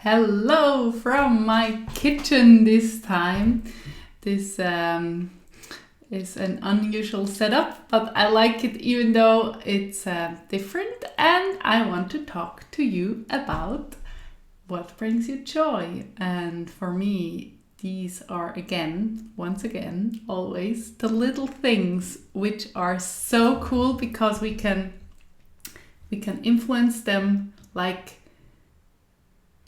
Hello from my kitchen this time. This is an unusual setup, but I like it even though it's different, and I want to talk to you about what brings you joy. And for me, these are once again, always the little things which are so cool because we can influence them like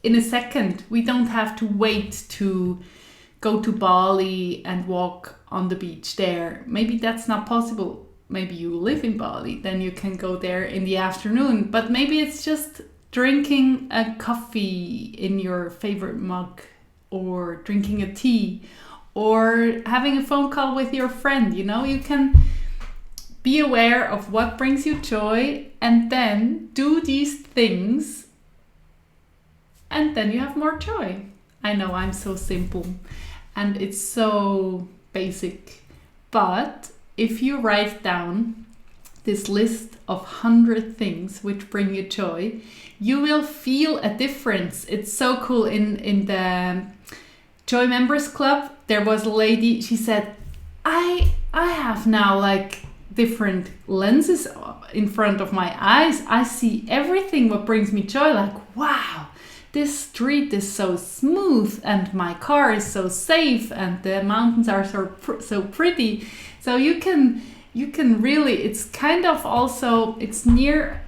in a second. We don't have to wait to go to Bali and walk on the beach there. Maybe that's not possible. Maybe you live in Bali, then you can go there in the afternoon. But maybe it's just drinking a coffee in your favorite mug, or drinking a tea, or having a phone call with your friend. You can be aware of what brings you joy and then do these things, and then you have more joy. I know I'm so simple and it's so basic, but if you write down this list of 100 things which bring you joy, you will feel a difference. It's so cool. In the Joy Members Club, there was a lady, she said, I have now like different lenses in front of my eyes. I see everything what brings me joy. Like, wow, this street is so smooth and my car is so safe and the mountains are so pretty. So you can really, it's kind of also, it's near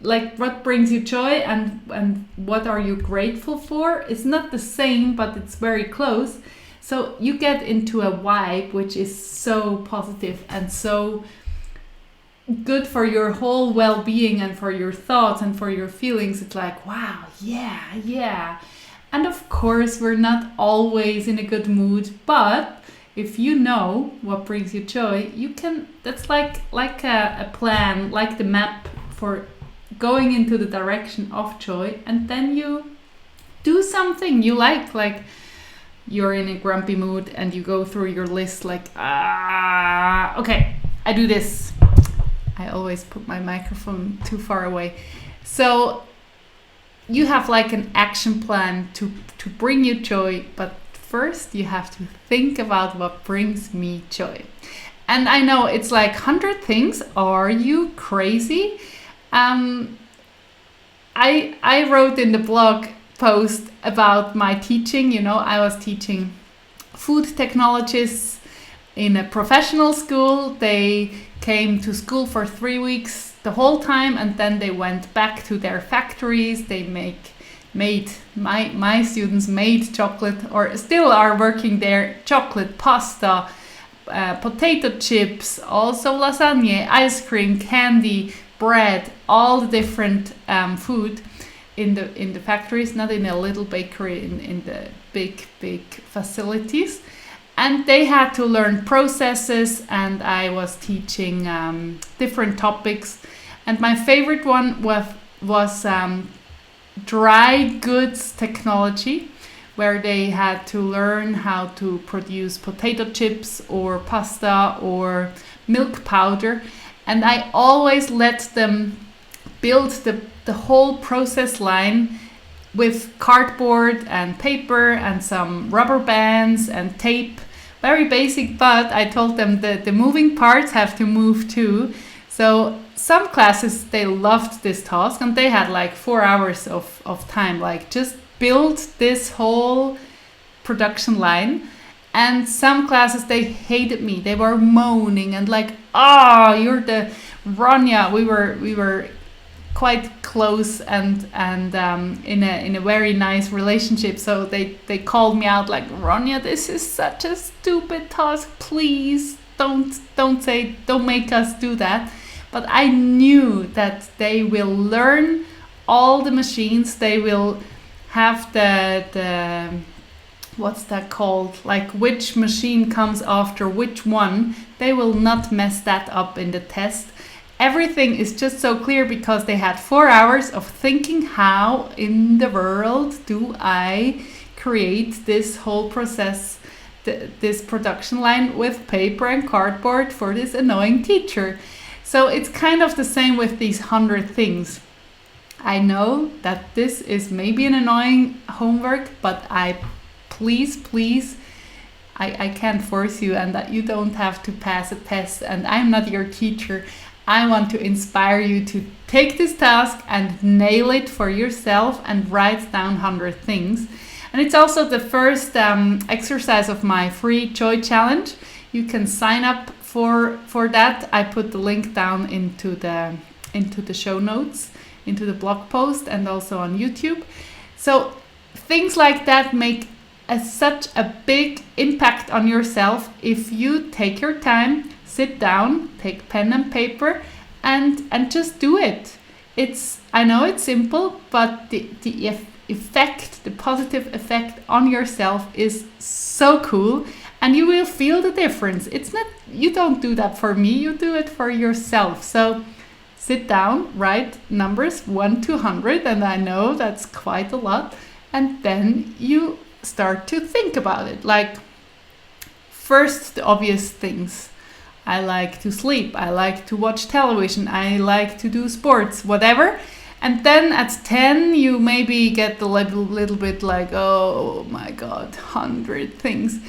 like what brings you joy and what are you grateful for. It's not the same, but it's very close. So you get into a vibe which is so positive and so good for your whole well-being and for your thoughts and for your feelings. It's like, wow, yeah. And of course, we're not always in a good mood, but if you know what brings you joy, you can, that's like a plan, like the map for going into the direction of joy, and then you do something you like you're in a grumpy mood and you go through your list like, okay, I do this. I always put my microphone too far away. So you have like an action plan to bring you joy, but first you have to think about what brings me joy. And I know it's like 100 things. Are you crazy? I wrote in the blog post about my teaching. I was teaching food technologists in a professional school. They came to school for 3 weeks the whole time, and then they went back to their factories. They my students made chocolate, or still are working there, chocolate, pasta, potato chips, also lasagna, ice cream, candy, bread, all the different food in the factories, not in a little bakery, in the big facilities. And they had to learn processes, and I was teaching different topics. And my favorite one was dry goods technology, where they had to learn how to produce potato chips or pasta or milk powder. And I always let them build the whole process line with cardboard and paper and some rubber bands and tape. Very basic, but I told them that the moving parts have to move too. So some classes, they loved this task, and they had like 4 hours of time, like just build this whole production line. And some classes, they hated me. They were moaning and like, you're the Ronja. We were quite close and in a very nice relationship. So they called me out like, Ronja, this is such a stupid task. Please don't make us do that. But I knew that they will learn all the machines. They will have the what's that called? Like which machine comes after which one. They will not mess that up in the test. Everything is just so clear because they had 4 hours of thinking, how in the world do I create this whole process, this production line with paper and cardboard for this annoying teacher. So it's kind of the same with these 100 things. I know that this is maybe an annoying homework, but please, I can't force you, and that you don't have to pass a test, and I'm not your teacher. I want to inspire you to take this task and nail it for yourself and write down 100 things. And it's also the first exercise of my free joy challenge. You can sign up for that. I put the link down into the show notes, into the blog post, and also on YouTube. So things like that make such a big impact on yourself if you take your time, sit down, take pen and paper, and just do it. I know it's simple, but the effect, the positive effect on yourself is so cool, and you will feel the difference. It's not, you don't do that for me, you do it for yourself. So sit down, write numbers 1 to 100, and I know that's quite a lot, and then you start to think about it. Like, first, the obvious things. I like to sleep, I like to watch television, I like to do sports, whatever. And then at 10 you maybe get a little bit like, oh my god, 100 things.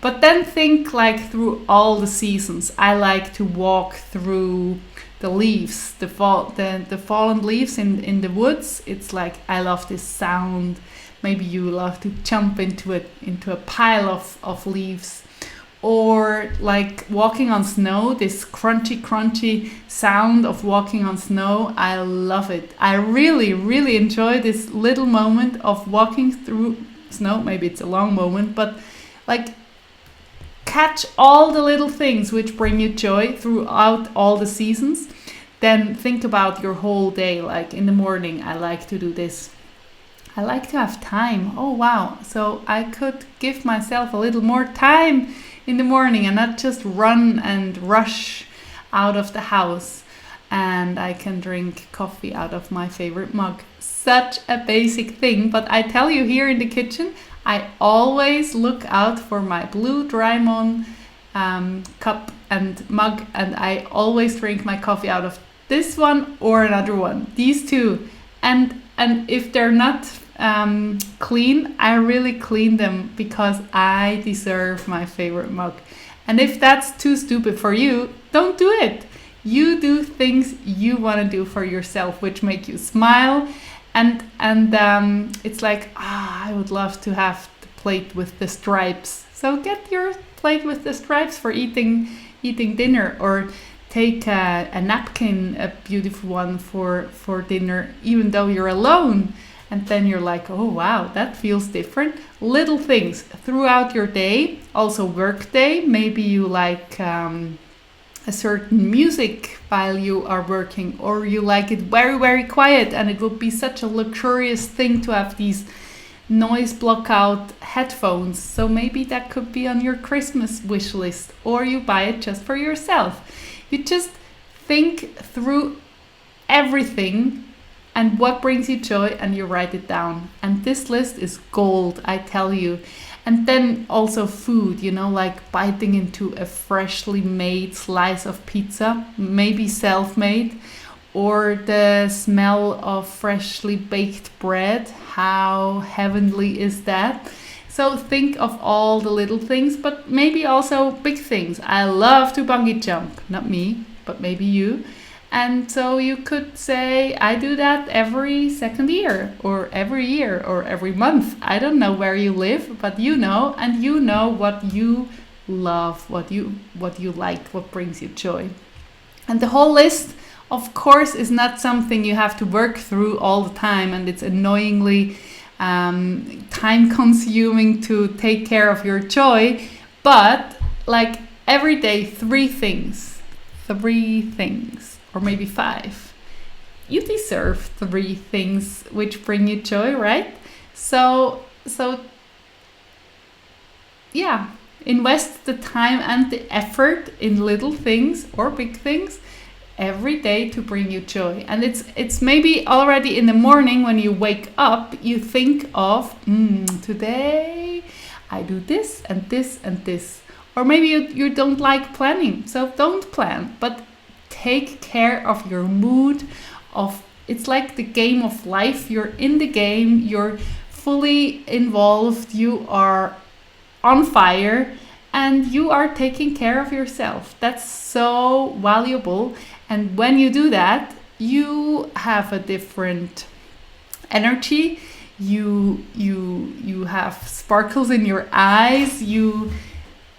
But then think like through all the seasons. I like to walk through the leaves, the fallen leaves in the woods. It's like, I love this sound. Maybe you love to jump into a pile of leaves. Or like walking on snow, this crunchy sound of walking on snow. I love it. I really enjoy this little moment of walking through snow. Maybe it's a long moment, but like, catch all the little things which bring you joy throughout all the seasons. Then think about your whole day. Like in the morning, I like to do this. I like to have time. Oh wow. So I could give myself a little more time in the morning and not just run and rush out of the house. And I can drink coffee out of my favorite mug. Such a basic thing, but I tell you, here in the kitchen, I always look out for my blue Drymon cup and mug, and I always drink my coffee out of this one or another one. These two. And if they're not clean, I really clean them because I deserve my favorite mug. And if that's too stupid for you, don't do it. You do things you want to do for yourself, which make you smile. And it's like, I would love to have the plate with the stripes. So get your plate with the stripes for eating dinner, or take a napkin, a beautiful one for dinner, even though you're alone. And then you're like, oh wow, that feels different. Little things throughout your day, also work day. Maybe you like a certain music while you are working, or you like it very quiet, and it would be such a luxurious thing to have these noise block out headphones. So maybe that could be on your Christmas wish list, or you buy it just for yourself. You just think through everything and what brings you joy, and you write it down. And this list is gold, I tell you. And then also food, like biting into a freshly made slice of pizza, maybe self-made, or the smell of freshly baked bread. How heavenly is that? So think of all the little things, but maybe also big things. I love to bungee jump, not me, but maybe you. And so you could say, I do that every second year, or every year, or every month. I don't know where you live, but you know, and you know what you love, what you like, what brings you joy. And the whole list, of course, is not something you have to work through all the time, and it's annoyingly time consuming to take care of your joy. But like every day, 3 things, or maybe 5. You deserve 3 things which bring you joy, right? So yeah, invest the time and the effort in little things or big things every day to bring you joy. And it's maybe already in the morning when you wake up, you think of, today I do this and this and this. Or maybe you don't like planning, so don't plan, but take care of your mood, of it's like the game of life. You're in the game, you're fully involved, you are on fire, and you are taking care of yourself. That's so valuable. And when you do that, you have a different energy. You have sparkles in your eyes.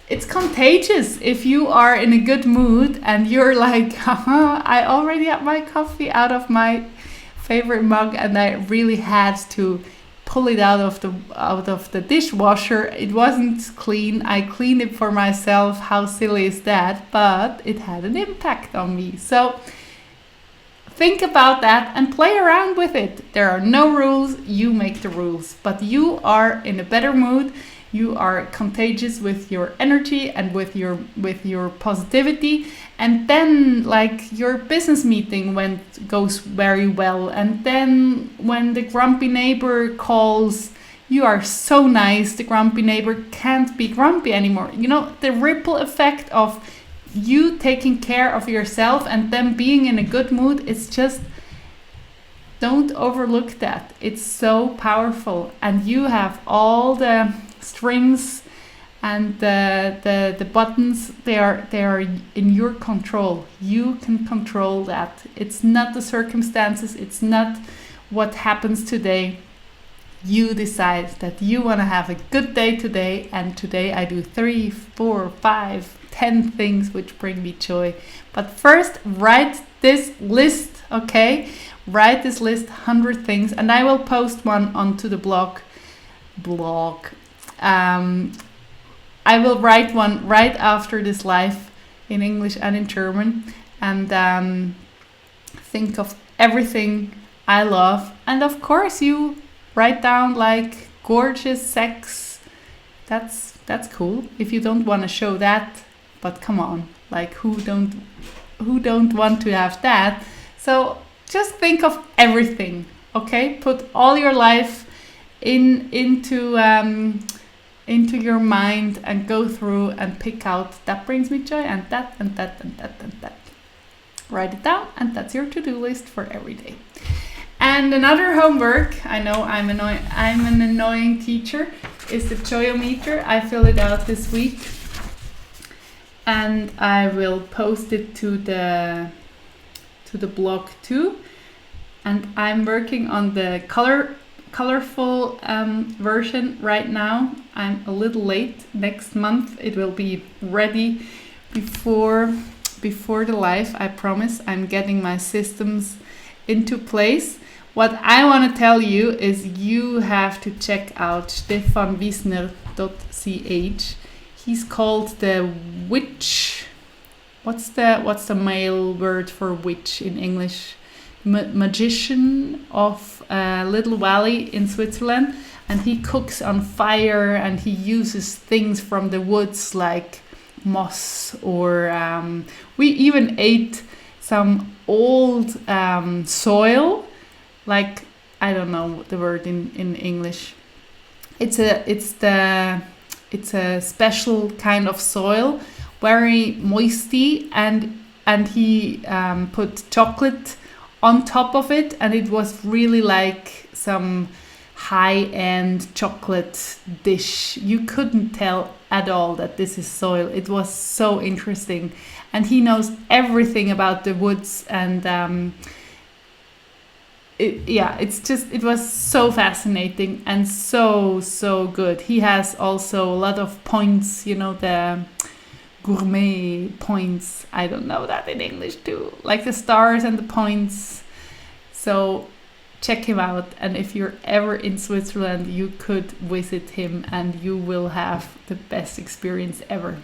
It's contagious. If you are in a good mood and you're like, haha, I already had my coffee out of my favorite mug and I really had to pull it out of the dishwasher. It wasn't clean. I cleaned it for myself. How silly is that? But it had an impact on me. So think about that and play around with it. There are no rules. You make the rules. But you are in a better mood. You are contagious with your energy and with your positivity. And then, like, your business meeting goes very well. And then when the grumpy neighbor calls, you are so nice. The grumpy neighbor can't be grumpy anymore. You know, the ripple effect of you taking care of yourself and them being in a good mood, it's just, don't overlook that. It's so powerful. And you have all the strings and the buttons, they are in your control. You can control that. It's not the circumstances, it's not what happens today. You decide that you want to have a good day today, and today I do 3, 4, 5, 10 things which bring me joy. But first, write this list, okay? Write this list, 100 things, and I will post one onto the blog. I will write one right after this live in English and in German, and think of everything I love. And of course, you write down like gorgeous sex. That's cool. If you don't want to show that, but come on, like who don't want to have that? So just think of everything, okay? Put all your life into your mind and go through and pick out that brings me joy and that and that and that and that. Write it down, and that's your to-do list for every day. And another homework, I know I'm an annoying teacher, is the Joyometer. I filled it out this week and I will post it to the blog too. And I'm working on the colorful version right now. I'm a little late. Next month it will be ready before the live. I promise. I'm getting my systems into place. What I want to tell you is you have to check out stefanwiesner.ch. He's called the witch. What's the male word for witch in English? Magician of a little valley in Switzerland, and he cooks on fire and he uses things from the woods like moss, or we even ate some old soil, like, I don't know the word in English. It's a special kind of soil, very moisty, and he put chocolate on top of it, and it was really like some high-end chocolate dish. You couldn't tell at all that this is soil. It was so interesting, and he knows everything about the woods, and it was so fascinating and so good. He has also a lot of points, the gourmet points. I don't know that in English too, like the stars and the points. So check him out, and if you're ever in Switzerland, you could visit him and you will have the best experience ever.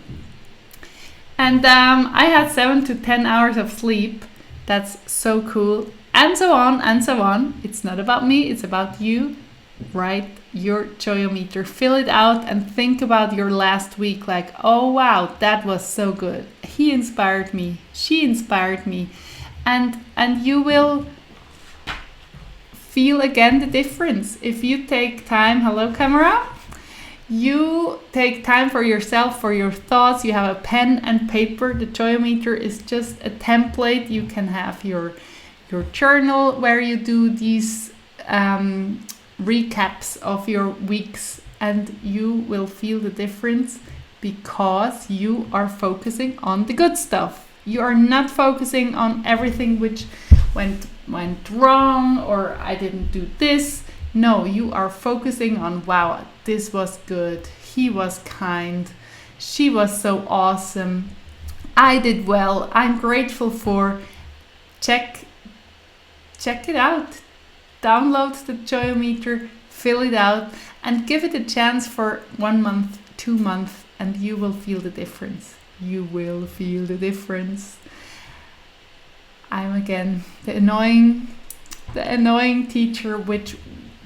And I had 7 to 10 hours of sleep. That's so cool. And so on and so on. It's not about me, it's about you. Write your Joyometer, fill it out, and think about your last week, like, oh wow, that was so good. He inspired me, she inspired me. And you will feel again the difference. If you take time, hello camera, you take time for yourself, for your thoughts, you have a pen and paper. The Joyometer is just a template. You can have your your journal where you do these recaps of your weeks, and you will feel the difference because you are focusing on the good stuff. You are not focusing on everything which went wrong, or I didn't do this. No, you are focusing on, wow, this was good. He was kind. She was so awesome. I did well. I'm grateful for. Check it out. Download the Joyometer, fill it out, and give it a chance for 1 month, 2 months, and you will feel the difference. You will feel the difference. I'm again the annoying teacher, which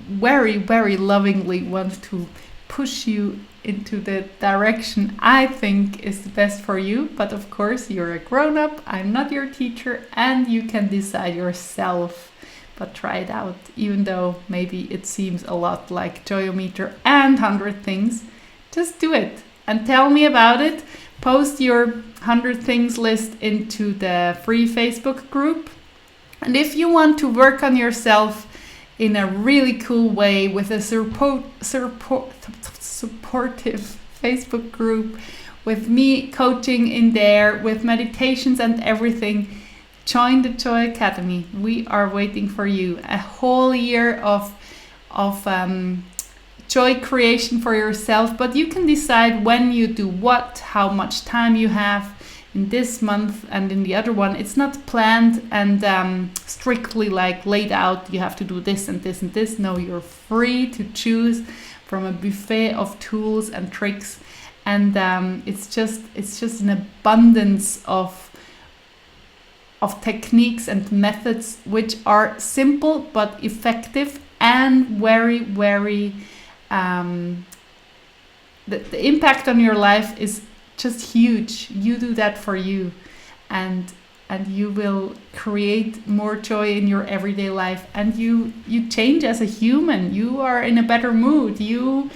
very, very lovingly wants to push you into the direction I think is the best for you. But of course, you're a grown-up, I'm not your teacher, and you can decide yourself. But try it out, even though maybe it seems a lot like Joyometer and 100 things. Just do it and tell me about it. Post your 100 things list into the free Facebook group. And if you want to work on yourself in a really cool way with a supportive Facebook group, with me coaching in there, with meditations and everything, join the Joy Academy. We are waiting for you. A whole year of joy creation for yourself, but you can decide when you do what, how much time you have in this month and in the other one. It's not planned and strictly like laid out, you have to do this and this and this. No, you're free to choose from a buffet of tools and tricks, and it's just an abundance of techniques and methods which are simple but effective and very, very the impact on your life is just huge. You do that for you, and you will create more joy in your everyday life, and you change as a human. You are in a better mood. You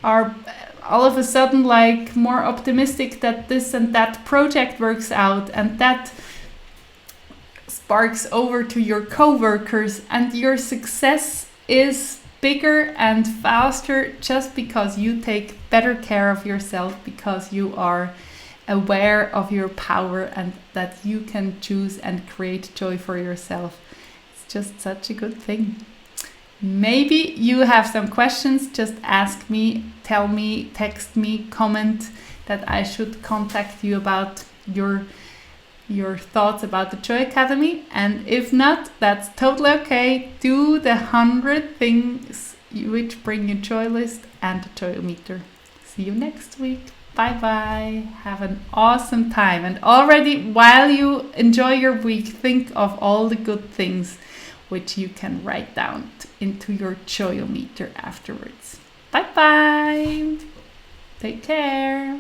are all of a sudden like more optimistic that this and that project works out, and that sparks over to your co-workers, and your success is bigger and faster just because you take better care of yourself, because you are aware of your power and that you can choose and create joy for yourself. It's just such a good thing. Maybe you have some questions, just ask me, tell me, text me, comment that I should contact you about your thoughts about the Joy Academy. And if not, that's totally okay. Do the 100 things which bring you joy list and the Joyometer. See you next week. Bye bye. Have an awesome time. And already while you enjoy your week, think of all the good things which you can write down into your Joyometer afterwards. Bye bye. Take care.